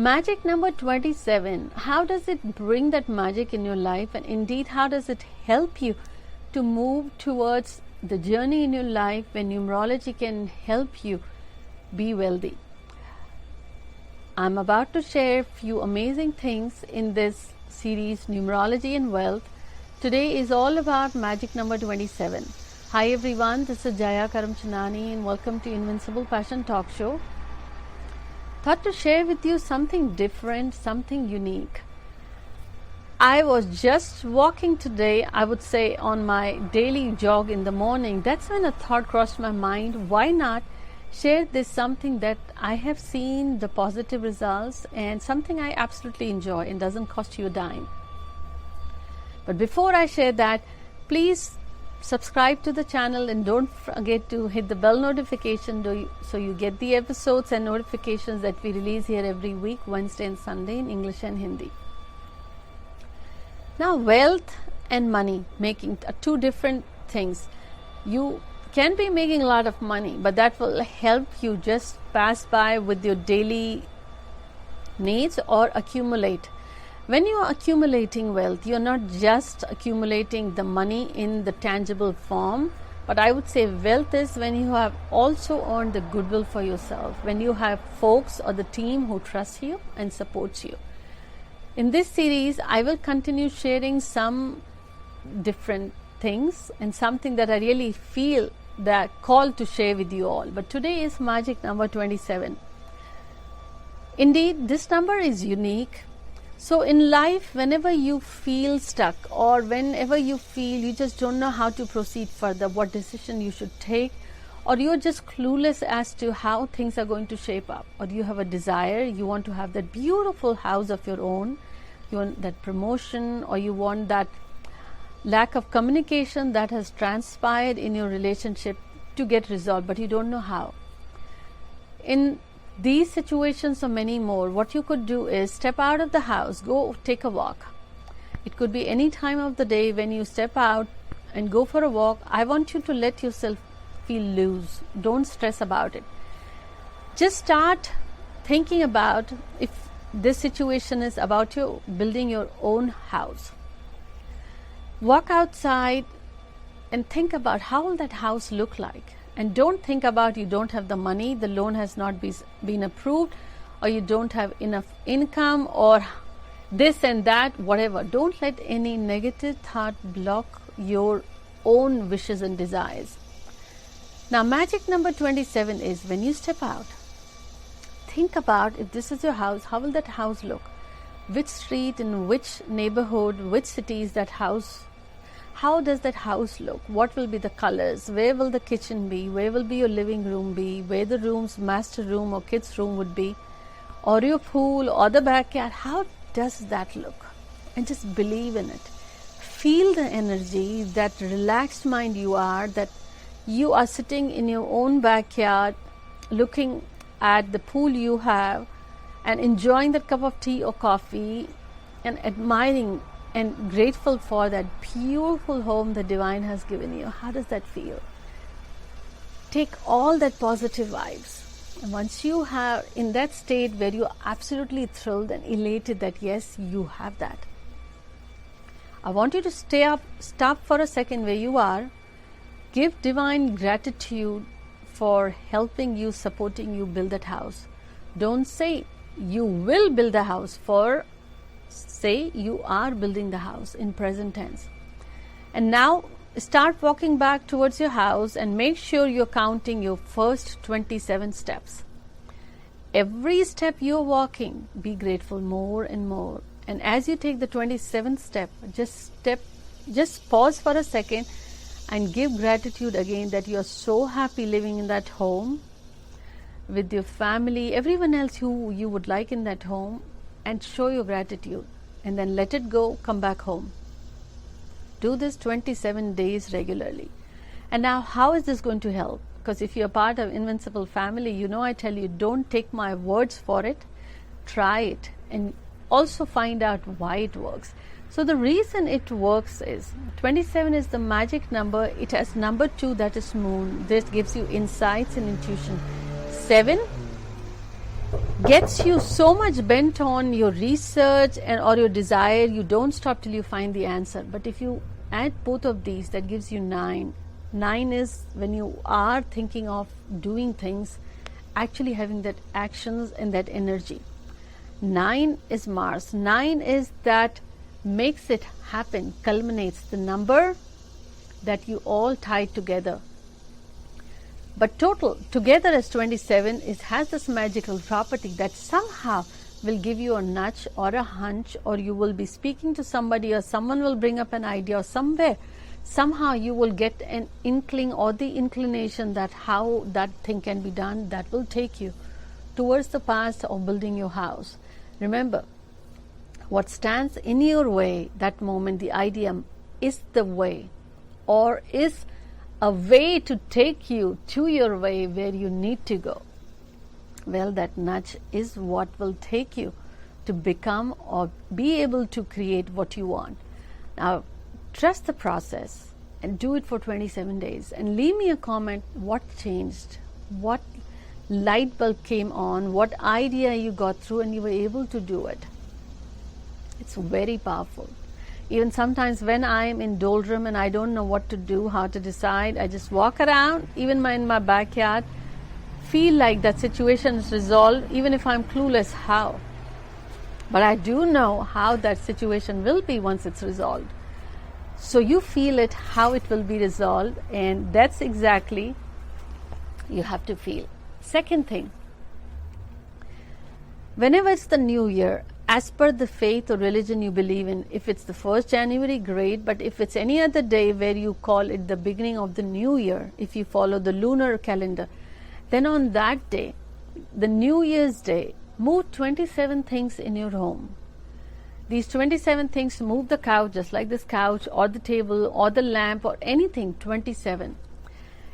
Magic number 27. How does it bring that magic in your life, and indeed how does it help you to move towards the journey in your life when numerology can help you be wealthy? I'm about to share a few amazing things in this series, Numerology and Wealth. Today is all about magic number 27. Hi everyone, this is Jaya Karamchandani and welcome to Invincible Passion Talk Show. Thought to share with you something different, something unique. I was just walking today, I would say on my daily jog in the morning. That's when a thought crossed my mind, why not share this something that I have seen the positive results and something I absolutely enjoy and doesn't cost you a dime. But before I share that, please subscribe to the channel and don't forget to hit the bell notification so you get the episodes and notifications that we release here every week, Wednesday and Sunday in English and Hindi. Now, wealth and money making are two different things. You can be making a lot of money, but that will help you just pass by with your daily needs or accumulate. When you are accumulating wealth, you are not just accumulating the money in the tangible form, but I would say wealth is when you have also earned the goodwill for yourself, when you have folks or the team who trust you and supports you. In this series, I will continue sharing some different things and something that I really feel that called to share with you all. But today is magic number 27. Indeed, this number is unique. So in life, whenever you feel stuck or whenever you feel you just don't know how to proceed further, what decision you should take, or you're just clueless as to how things are going to shape up, or you have a desire, you want to have that beautiful house of your own, you want that promotion, or you want that lack of communication that has transpired in your relationship to get resolved, but you don't know how. In these situations or many more, what you could do is step out of the house, go take a walk. It could be any time of the day when you step out and go for a walk. I want you to let yourself feel loose. Don't stress about it. Just start thinking about if this situation is about you building your own house. Walk outside and think about how will that house look like. And don't think about you don't have the money, the loan has not been approved, or you don't have enough income, or this and that, whatever. Don't let any negative thought block your own wishes and desires. Now, magic number 27 is when you step out, think about if this is your house, how will that house look? Which street, in which neighborhood, which city is that house? How does that house look? What will be the colors? Where will the kitchen be? Where will be your living room be? Where the rooms, master room or kids room would be? Or your pool or the backyard? How does that look? And just believe in it. Feel the energy, that relaxed mind you are, that you are sitting in your own backyard looking at the pool you have and enjoying that cup of tea or coffee and admiring and grateful for that beautiful home the divine has given you. How does that feel? Take all that positive vibes. And once you have in that state where you're absolutely thrilled and elated that yes, you have that, I want you to stop for a second where you are. Give divine gratitude for helping you, supporting you build that house. Don't say you will build a house, say you are building the house in present tense. And now start walking back towards your house and make sure you're counting your first 27 steps. Every step you're walking, be grateful more and more. And as you take the 27th step, just pause for a second and give gratitude again that you're so happy living in that home with your family, everyone else who you would like in that home, and show your gratitude. And then let it go, come back home. Do this 27 days regularly. And now, how is this going to help? Because if you're part of Invincible family, you know I tell you, don't take my words for it. Try it and also find out why it works. So the reason it works is 27 is the magic number. It has number 2, that is moon. This gives you insights and intuition. 7 gets you so much bent on your research and or your desire, you don't stop till you find the answer. But if you add both of these, that gives you 9. 9 is when you are thinking of doing things, actually having that actions and that energy. 9 is Mars. 9 is that makes it happen, culminates, the number that you all tie together. But total together as 27 has this magical property that somehow will give you a nudge or a hunch, or you will be speaking to somebody or someone will bring up an idea, or somehow you will get an inkling or the inclination that how that thing can be done, that will take you towards the path of building your house. Remember, what stands in your way that moment, the idea is the way, or is a way to take you to your way where you need to go. Well, that nudge is what will take you to become or be able to create what you want. Now, trust the process and do it for 27 days and leave me a comment what changed, what light bulb came on, what idea you got through and you were able to do it. It's very powerful. Even sometimes when I am in doldrum and I don't know what to do, how to decide, I just walk around, even in my backyard, feel like that situation is resolved, even if I'm clueless how. But I do know how that situation will be once it's resolved. So you feel it, how it will be resolved, and that's exactly you have to feel. Second thing, whenever it's the new year, as per the faith or religion you believe in, if it's the 1st January, great, but if it's any other day where you call it the beginning of the new year, if you follow the lunar calendar, then on that day, the New Year's Day, move 27 things in your home. These 27 things, move the couch, just like this couch, or the table, or the lamp, or anything, 27.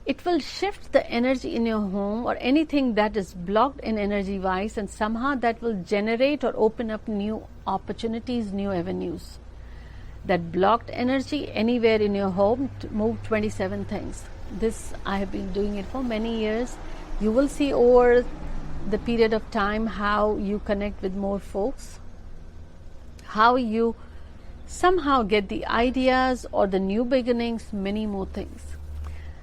It will shift the energy in your home or anything that is blocked in energy wise, and somehow that will generate or open up new opportunities, new avenues. That blocked energy anywhere in your home, move 27 things. This I have been doing it for many years. You will see over the period of time how you connect with more folks, how you somehow get the ideas or the new beginnings, many more things.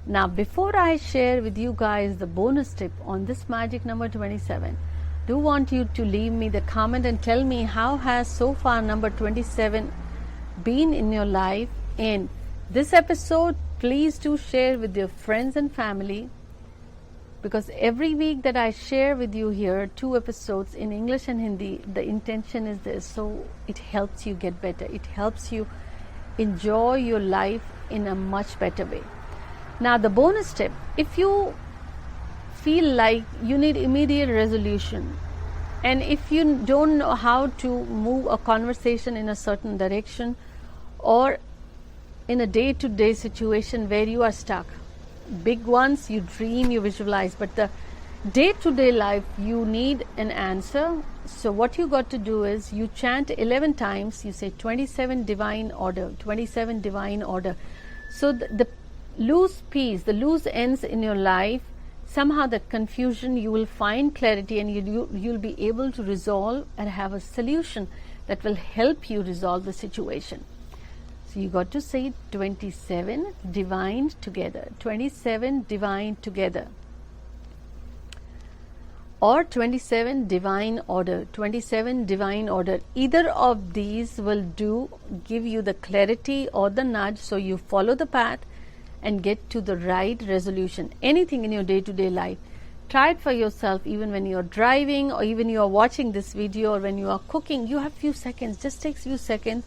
Now, before I share with you guys the bonus tip on this magic number 27, do want you to leave me the comment and tell me how has so far number 27 been in your life. And this episode, please do share with your friends and family, because every week that I share with you here 2 episodes in English and Hindi, the intention is this, so it helps you get better. It helps you enjoy your life in a much better way. Now, the bonus tip, if you feel like you need immediate resolution, and if you don't know how to move a conversation in a certain direction, or in a day-to-day situation where you are stuck, big ones, you dream, you visualize, but the day-to-day life, you need an answer. So what you got to do is you chant 11 times, you say 27 divine order, 27 divine order. So the loose piece, the loose ends in your life, somehow that confusion, you will find clarity, and you'll be able to resolve and have a solution that will help you resolve the situation. So you got to say 27 divine together, 27 divine together, or 27 divine order, 27 divine order. Either of these will give you the clarity or the nudge, so you follow the path and get to the right resolution. Anything in your day-to-day life, try it for yourself. Even when you're driving, or even you are watching this video, or when you are cooking, you have few seconds, just takes few seconds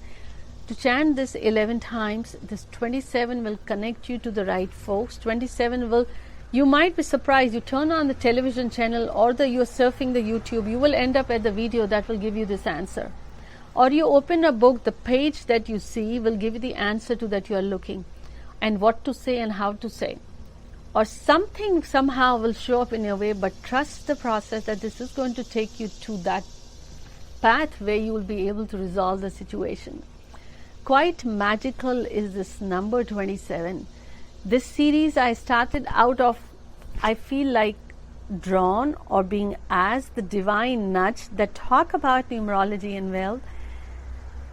to chant this 11 times. This 27 will connect you to the right folks. 27 will, you might be surprised, you turn on the television channel or you're surfing the YouTube, you will end up at the video that will give you this answer. Or you open a book, the page that you see will give you the answer to that you are looking, and what to say and how to say. Or something somehow will show up in your way, but trust the process that this is going to take you to that path where you will be able to resolve the situation. Quite magical is this number 27. This series I started out of, I feel like drawn or being asked the divine nudge that talk about numerology and wealth,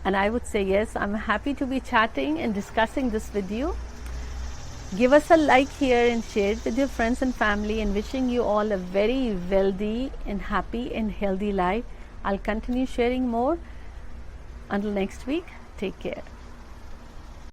and I would say yes, I'm happy to be chatting and discussing this with you. Give us a like here and share it with your friends and family, and wishing you all a very wealthy and happy and healthy life. I'll continue sharing more. Until next week, take care.